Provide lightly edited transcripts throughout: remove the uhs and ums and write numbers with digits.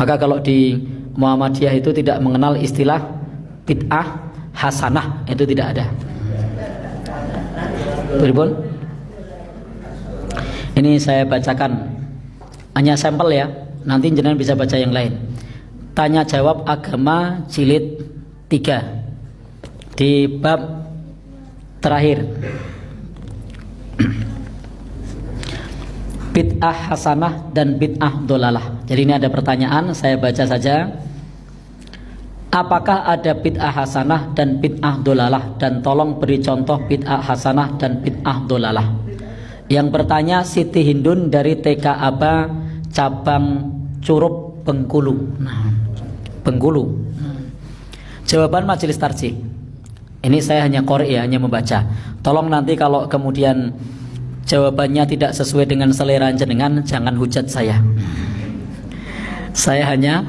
Maka kalau di Muhammadiyah itu tidak mengenal istilah bid'ah hasanah, itu tidak ada. Beripun? Ini saya bacakan hanya sampel ya, nanti jenengan bisa baca yang lain. Tanya jawab agama jilid 3 di bab terakhir, bid'ah hasanah dan bid'ah dolalah. Jadi ini ada pertanyaan, saya baca saja. Apakah ada bid'ah hasanah dan bid'ah dolalah? Dan tolong beri contoh bid'ah hasanah dan bid'ah dolalah. Yang bertanya Siti Hindun dari TK Aba cabang Curup Bengkulu. Bengkulu. Jawaban Majelis Tarjih. Ini saya hanya qori ya, hanya membaca. Tolong nanti kalau kemudian jawabannya tidak sesuai dengan selera jenengan, jangan hujat saya. Saya hanya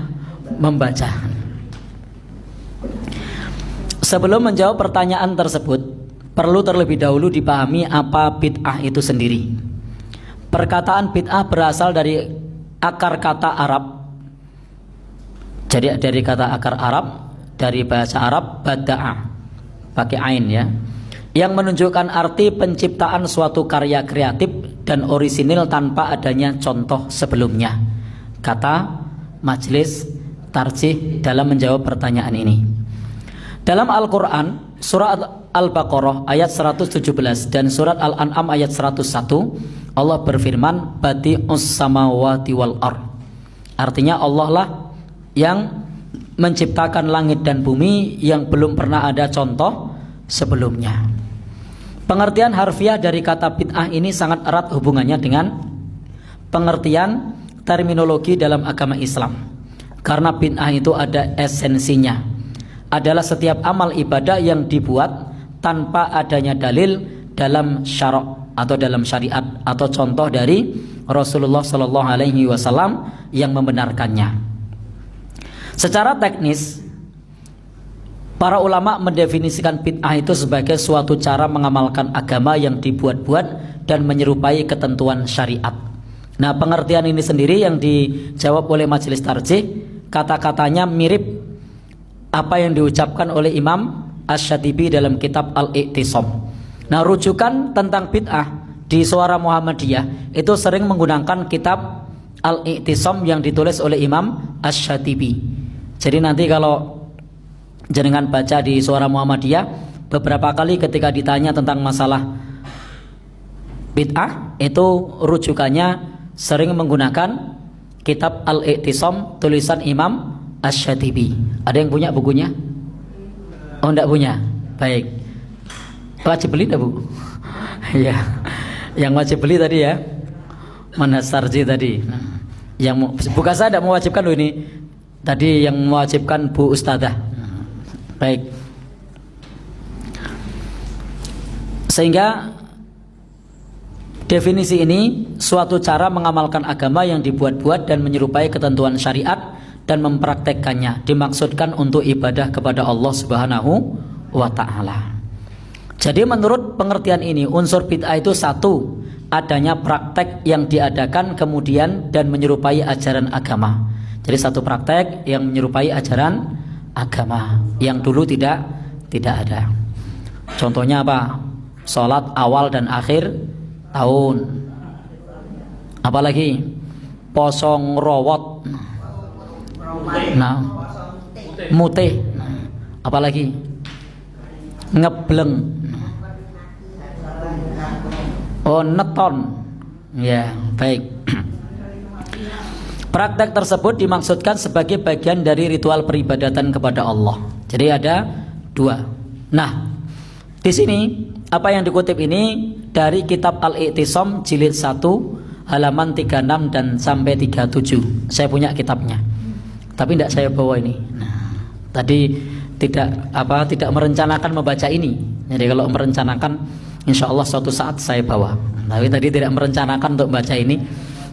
membaca. Sebelum menjawab pertanyaan tersebut, perlu terlebih dahulu dipahami apa bid'ah itu sendiri. Perkataan bid'ah berasal dari akar kata Arab. Jadi dari kata akar Arab, dari bahasa Arab bada'a, pakai ain ya, yang menunjukkan arti penciptaan suatu karya kreatif dan orisinil tanpa adanya contoh sebelumnya. Kata Majelis Tarjih dalam menjawab pertanyaan ini. Dalam Al-Quran, surat Al-Baqarah ayat 117 dan surat Al-An'am ayat 101, Allah berfirman, Badi'us samawati wal ard. Artinya Allah lah yang menciptakan langit dan bumi yang belum pernah ada contoh sebelumnya. Pengertian harfiah dari kata bid'ah ini sangat erat hubungannya dengan pengertian terminologi dalam agama Islam. Karena bid'ah itu ada esensinya, adalah setiap amal ibadah yang dibuat tanpa adanya dalil dalam syara' atau dalam syariat atau contoh dari Rasulullah Shallallahu Alaihi Wasallam yang membenarkannya. Secara teknis, para ulama mendefinisikan bid'ah itu sebagai suatu cara mengamalkan agama yang dibuat-buat dan menyerupai ketentuan syariat. Nah, pengertian ini sendiri yang dijawab oleh Majelis Tarjih, kata-katanya mirip apa yang diucapkan oleh Imam Asy-Syatibi dalam kitab Al-I'tisam. Nah, rujukan tentang bid'ah di Suara Muhammadiyah itu sering menggunakan kitab Al-I'tisam yang ditulis oleh Imam Asy-Syatibi. Jadi nanti kalau jenengan baca di Suara Muhammadiyah, beberapa kali ketika ditanya tentang masalah bid'ah, itu rujukannya sering menggunakan kitab Al-I'tisam tulisan Imam Asy-Syatibi. Ada yang punya bukunya? Oh, enggak punya. Baik. Wajib beli enggak, Bu? Ya. Yang wajib beli tadi ya, Manhaj Tarjih tadi. Yang bukan saya tidak mewajibkan loh ini. Tadi yang mewajibkan Bu Ustadzah. Baik. Sehingga definisi ini suatu cara mengamalkan agama yang dibuat-buat dan menyerupai ketentuan syariat dan mempraktekkannya, dimaksudkan untuk ibadah kepada Allah Subhanahu wa ta'ala. Jadi menurut pengertian ini, unsur bid'ah itu satu, adanya praktek yang diadakan kemudian dan menyerupai ajaran agama. Jadi satu praktek yang menyerupai ajaran agama yang dulu tidak ada. Contohnya apa? Sholat awal dan akhir tahun. Apalagi posong rawat. Nah, mutih. Apalagi ngebleng. Oh, neton. Ya, baik. Praktek tersebut dimaksudkan sebagai bagian dari ritual peribadatan kepada Allah. Jadi ada dua. Nah, di sini apa yang dikutip ini dari kitab Al-I'tisam jilid 1 halaman 36 dan sampai 37. Saya punya kitabnya, tapi tidak saya bawa ini. Nah, tadi tidak merencanakan membaca ini. Jadi kalau merencanakan, insya Allah suatu saat saya bawa. Tapi tadi tidak merencanakan untuk membaca ini.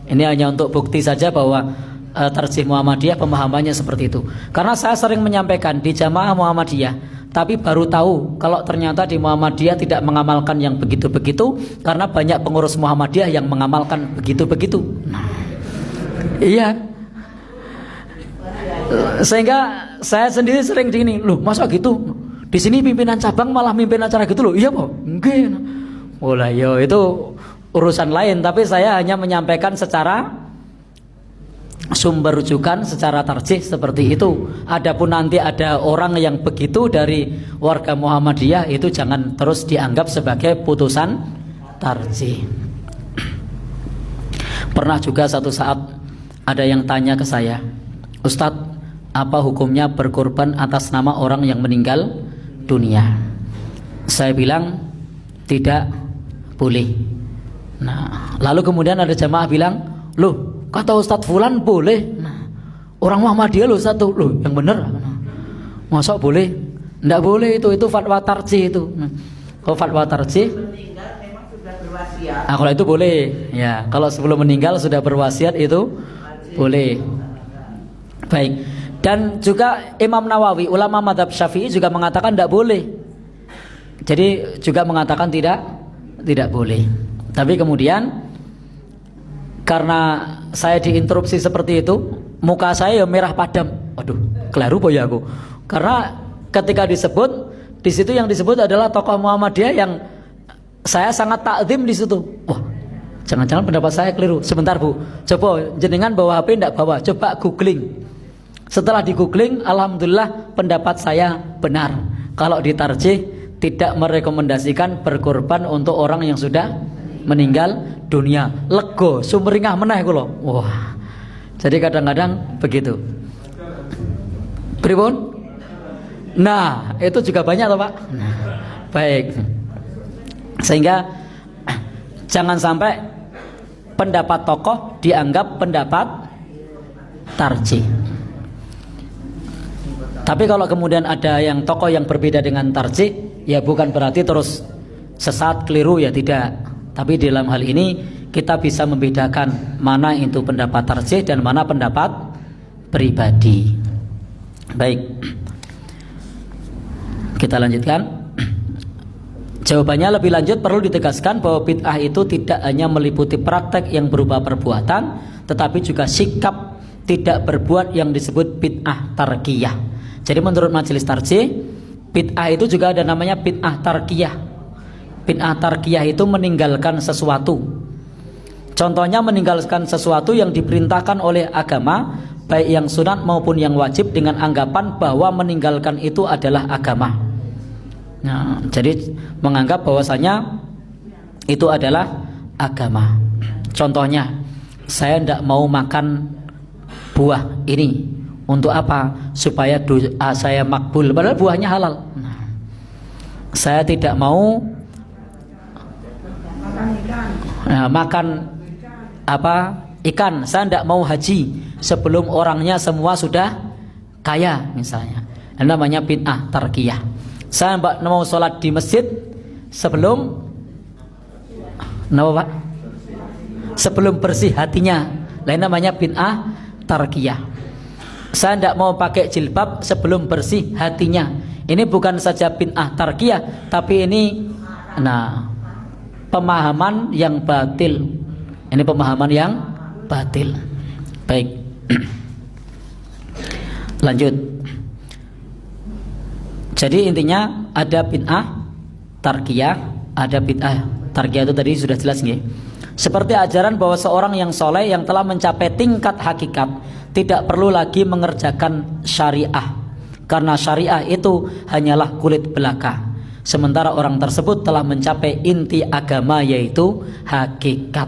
Ini hanya untuk bukti saja bahwa Tarjih Muhammadiyah pemahamannya seperti itu. Karena saya sering menyampaikan di Jamaah Muhammadiyah, tapi baru tahu kalau ternyata di Muhammadiyah tidak mengamalkan yang begitu-begitu, karena banyak pengurus Muhammadiyah yang mengamalkan begitu-begitu. Iya. Sehingga saya sendiri sering gini, loh masa gitu? Di sini pimpinan cabang malah mimpin acara gitu loh. Iya, Pak. Enggak. Oh lah, yo itu urusan lain, tapi saya hanya menyampaikan secara sumber rujukan, secara tarjih seperti itu. Adapun nanti ada orang yang begitu dari warga Muhammadiyah, itu jangan terus dianggap sebagai putusan tarjih. Pernah juga satu saat ada yang tanya ke saya, Ustadz, apa hukumnya berkorban atas nama orang yang meninggal dunia? Saya bilang tidak boleh. Nah, lalu kemudian ada jamaah bilang, loh kata Ustadz Fulan boleh. Nah, orang Muhammadiyah loh satu, loh yang benar. Masa boleh? Tidak boleh, itu fatwa tarjih itu. Kalau fatwa tarjih, nah, kalau itu boleh. Ya, kalau sebelum meninggal sudah berwasiat itu boleh. Baik. Dan juga Imam Nawawi, ulama mazhab Syafi'i juga mengatakan tidak boleh. Jadi juga mengatakan tidak boleh. Tapi kemudian karena saya diinterupsi seperti itu, muka saya ya merah padam. Waduh, keliru boy aku. Karena ketika disebut di situ, yang disebut adalah tokoh Muhammadiyah yang saya sangat takzim di situ. Wah, jangan-jangan pendapat saya keliru. Sebentar Bu, coba jenengan bawa HP enggak bawa, coba googling. Setelah di googling, alhamdulillah pendapat saya benar. Kalau ditarjih, tidak merekomendasikan berkorban untuk orang yang sudah meninggal dunia. Lego, sumringah meneh kula. Wah. Jadi kadang-kadang begitu. Pripun? Nah, itu juga banyak toh, Pak. Nah, baik. Sehingga jangan sampai pendapat tokoh dianggap pendapat tarjih. Tapi kalau kemudian ada yang tokoh yang berbeda dengan tarjih, ya bukan berarti terus sesat, keliru, ya tidak. Tapi dalam hal ini kita bisa membedakan mana itu pendapat tarjih dan mana pendapat pribadi. Baik, kita lanjutkan. Jawabannya lebih lanjut perlu ditegaskan bahwa bid'ah itu tidak hanya meliputi praktek yang berupa perbuatan, tetapi juga sikap tidak berbuat yang disebut bid'ah tarkiyah. Jadi menurut majelis tarjih, bid'ah itu juga ada namanya bid'ah tarkiyah. Bid'ah tarkiyah itu meninggalkan sesuatu. Contohnya meninggalkan sesuatu yang diperintahkan oleh agama, baik yang sunat maupun yang wajib, dengan anggapan bahwa meninggalkan itu adalah agama. Nah, jadi menganggap bahwasanya itu adalah agama. Contohnya, saya tidak mau makan buah ini. Untuk apa? Supaya doa saya makbul, padahal buahnya halal. Nah, saya tidak mau makan ikan. Saya tidak mau haji sebelum orangnya semua sudah kaya misalnya. Ini namanya bid'ah tarkiyah. Saya tidak mau sholat di masjid sebelum sebelum bersih hatinya. Lain namanya bid'ah tarkiyah. Saya tidak mau pakai jilbab sebelum bersih hatinya. Ini bukan saja bid'ah tarkiyah, tapi ini pemahaman yang batil. Ini pemahaman yang batil. Baik. Lanjut. Jadi intinya ada bid'ah tarkiyah, ada bid'ah tarkiyah itu tadi sudah jelas nggih. Seperti ajaran bahwa seorang yang soleh yang telah mencapai tingkat hakikat tidak perlu lagi mengerjakan syariah, karena syariah itu hanyalah kulit belaka. Sementara orang tersebut telah mencapai inti agama, yaitu hakikat.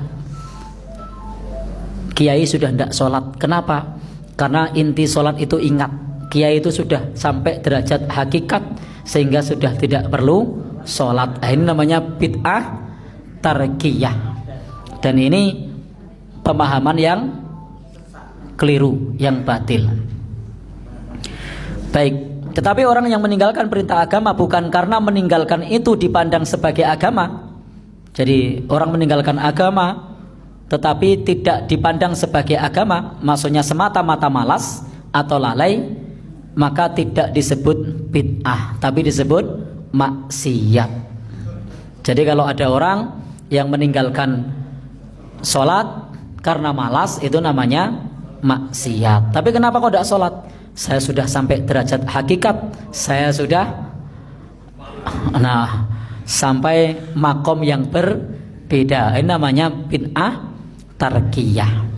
Kiai sudah tidak sholat. Kenapa? Karena inti sholat itu ingat. Kiai itu sudah sampai derajat hakikat sehingga sudah tidak perlu sholat. Ini namanya bid'ah tarkiyah. Dan ini pemahaman yang keliru, yang batil. Baik, tetapi orang yang meninggalkan perintah agama bukan karena meninggalkan itu dipandang sebagai agama. Jadi orang meninggalkan agama tetapi tidak dipandang sebagai agama, maksudnya semata-mata malas atau lalai, maka tidak disebut bid'ah, tapi disebut maksiat. Jadi kalau ada orang yang meninggalkan sholat karena malas, itu namanya maksiat. Tapi kenapa kok tidak sholat? saya sudah sampai derajat hakikat, saya sudah sampai makom yang berbeda. Ini namanya bid'ah tarkiyah.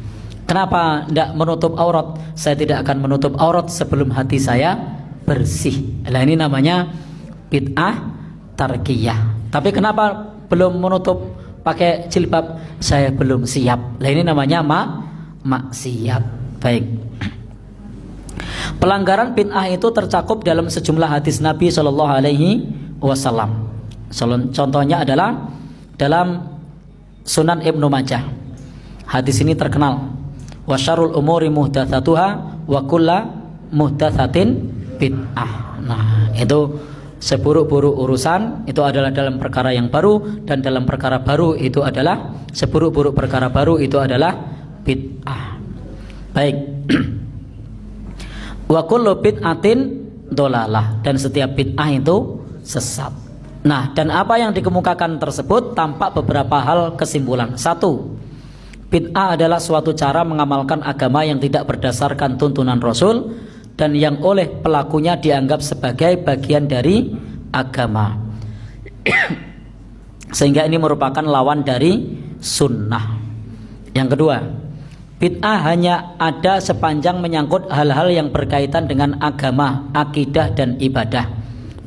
Kenapa tidak menutup aurat? Saya tidak akan menutup aurat sebelum hati saya bersih. Nah, ini namanya bid'ah tarkiyah. Tapi kenapa belum menutup pakai jilbab? Saya belum siap. Nah, ini namanya maksiat. Baik. Pelanggaran bid'ah itu tercakup dalam sejumlah hadis Nabi Shallallahu Alaihi Wasallam. Contohnya adalah dalam Sunan Ibnu Majah. Hadis ini terkenal. Wa syarrul umuri muhdatsatuha wa kullu muhdatsatin bid'ah. Nah, itu seburuk-buruk urusan itu adalah dalam perkara yang baru, dan dalam perkara baru itu adalah seburuk-buruk perkara baru itu adalah bid'ah. Baik. Wa kullu bid'atin dolalah, dan setiap bid'ah itu sesat. Nah, dan apa yang dikemukakan tersebut tampak beberapa hal kesimpulan. Satu, bid'ah adalah suatu cara mengamalkan agama yang tidak berdasarkan tuntunan Rasul dan yang oleh pelakunya dianggap sebagai bagian dari agama. Sehingga ini merupakan lawan dari sunnah. Yang kedua, bid'ah hanya ada sepanjang menyangkut hal-hal yang berkaitan dengan agama, akidah dan ibadah,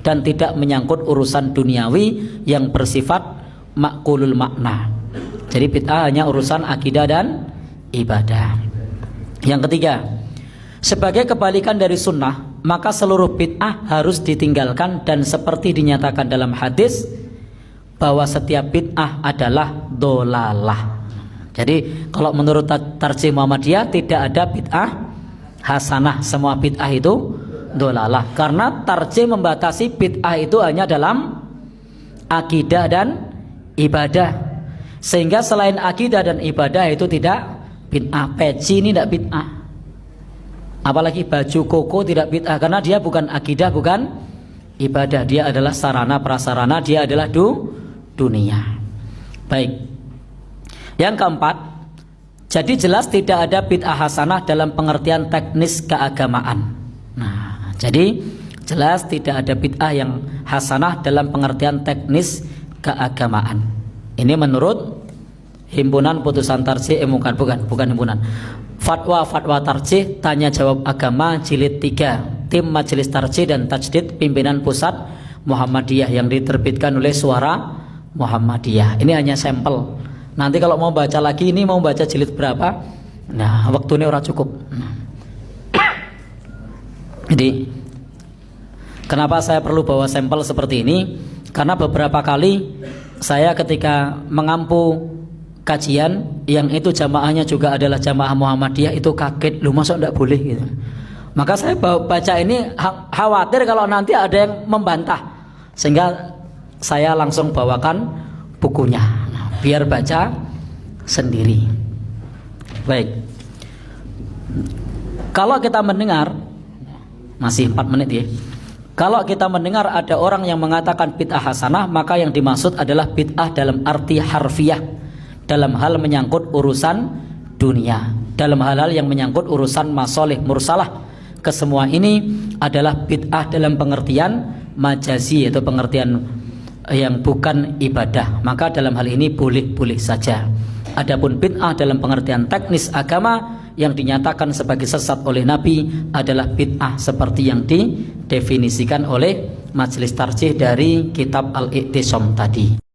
dan tidak menyangkut urusan duniawi yang bersifat makulul makna. Jadi bid'ah hanya urusan akidah dan ibadah. Yang ketiga, sebagai kebalikan dari sunnah, maka seluruh bid'ah harus ditinggalkan, dan seperti dinyatakan dalam hadis bahwa setiap bid'ah adalah dolalah. Jadi kalau menurut tarjih Muhammadiyah tidak ada bid'ah hasanah, semua bid'ah itu dolalah, karena tarjih membatasi bid'ah itu hanya dalam akidah dan ibadah, sehingga selain akidah dan ibadah itu tidak bid'ah. Peci ini tidak bid'ah, apalagi baju koko tidak bid'ah, karena dia bukan akidah, bukan ibadah, dia adalah sarana prasarana, dia adalah dunia. Baik. Yang keempat, jadi jelas tidak ada bid'ah hasanah dalam pengertian teknis keagamaan. Nah, jadi jelas tidak ada bid'ah yang hasanah dalam pengertian teknis keagamaan. Ini menurut Himpunan Putusan Tarjih, bukan himpunan. Fatwa Tarjih Tanya Jawab Agama Jilid 3, Tim Majelis Tarjih dan Tajdid Pimpinan Pusat Muhammadiyah, yang diterbitkan oleh Suara Muhammadiyah. Ini hanya sampel. Nanti kalau mau baca lagi, ini mau baca jilid berapa? Nah, waktunya ora cukup. Jadi, kenapa saya perlu bawa sampel seperti ini? Karena beberapa kali saya ketika mengampu kajian yang itu jamaahnya juga adalah jamaah Muhammadiyah, itu kaget, loh masa enggak boleh gitu. Maka saya baca ini khawatir kalau nanti ada yang membantah, sehingga saya langsung bawakan bukunya, biar baca sendiri. Baik. Kalau kita mendengar, masih 4 menit ya. Kalau kita mendengar ada orang yang mengatakan bid'ah hasanah, maka yang dimaksud adalah bid'ah dalam arti harfiah, dalam hal menyangkut urusan dunia, dalam hal-hal yang menyangkut urusan masolih mursalah. Kesemua ini adalah bid'ah dalam pengertian majazi, yaitu pengertian yang bukan ibadah. Maka dalam hal ini boleh-boleh saja. Adapun bid'ah dalam pengertian teknis agama yang dinyatakan sebagai sesat oleh Nabi adalah bid'ah seperti yang didefinisikan oleh Majelis Tarjih dari kitab Al-I'tisam tadi.